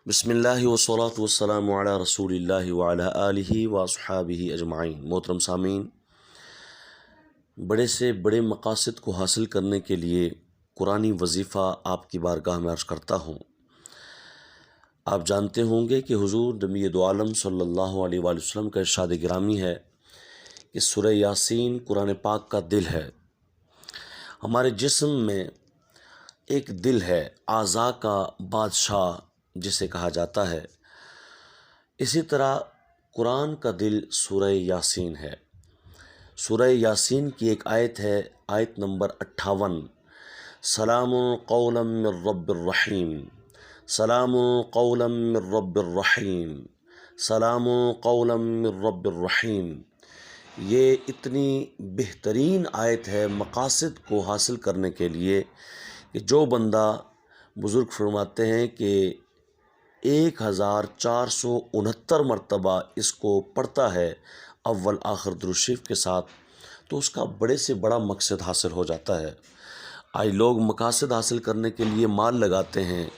بسم اللہ والصلاة والسلام علی رسول اللہ وعلی آلہ واصحابہ اجمعین۔ محترم سامعین، بڑے سے بڑے مقاصد کو حاصل کرنے کے لیے قرآنی وظیفہ آپ کی بارگاہ میں عرض کرتا ہوں۔ آپ جانتے ہوں گے کہ حضور نبی دو عالم صلی اللہ علیہ وآلہ وسلم کا ارشاد گرامی ہے کہ سورہ یاسین قرآن پاک کا دل ہے۔ ہمارے جسم میں ایک دل ہے، اعضاء کا بادشاہ جسے کہا جاتا ہے، اسی طرح قرآن کا دل سورہ یاسین ہے۔ سورہ یاسین کی ایک آیت ہے، آیت نمبر 58، سلام قولا من رب الرحیم، سلام قولا من رب الرحیم، سلام قولا من رب الرحیم۔ یہ اتنی بہترین آیت ہے مقاصد کو حاصل کرنے کے لیے کہ جو بندہ، بزرگ فرماتے ہیں کہ 1469 مرتبہ اس کو پڑھتا ہے اول آخر درود شریف کے ساتھ، تو اس کا بڑے سے بڑا مقصد حاصل ہو جاتا ہے۔ آج لوگ مقاصد حاصل کرنے کے لیے مال لگاتے ہیں،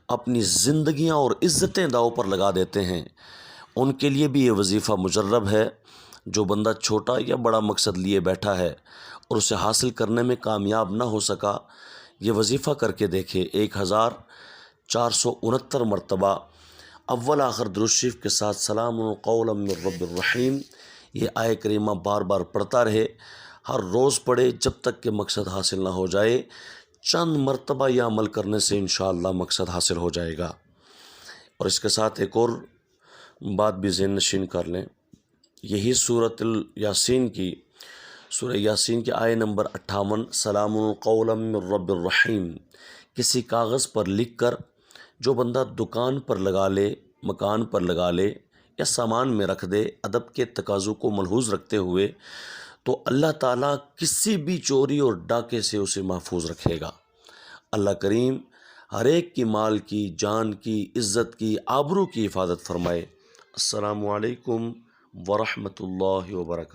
اپنی زندگیاں اور عزتیں داؤ پر لگا دیتے ہیں۔ ان کے لیے بھی یہ وظیفہ مجرب ہے۔ جو بندہ چھوٹا یا بڑا مقصد لیے بیٹھا ہے اور اسے حاصل کرنے میں کامیاب نہ ہو سکا، یہ وظیفہ کر کے دیکھے، 1469 مرتبہ اول آخر درود شریف کے ساتھ سلام قولا من رب الرحیم، یہ آیہ کریمہ بار بار پڑھتا رہے، ہر روز پڑھے جب تک کہ مقصد حاصل نہ ہو جائے۔ چند مرتبہ یہ عمل کرنے سے انشاءاللہ مقصد حاصل ہو جائے گا۔ اور اس کے ساتھ ایک اور بات بھی ذہن نشین کر لیں، یہی سورۃ یاسین کی آیہ نمبر 58، سلام قولا من رب الرحیم، کسی کاغذ پر لکھ کر جو بندہ دکان پر لگا لے، مکان پر لگا لے یا سامان میں رکھ دے، ادب کے تقاضوں کو ملحوظ رکھتے ہوئے، تو اللہ تعالیٰ کسی بھی چوری اور ڈاکے سے اسے محفوظ رکھے گا۔ اللہ کریم ہر ایک کی مال کی، جان کی، عزت کی، آبرو کی حفاظت فرمائے۔ السلام علیکم ورحمۃ اللہ وبرکاتہ۔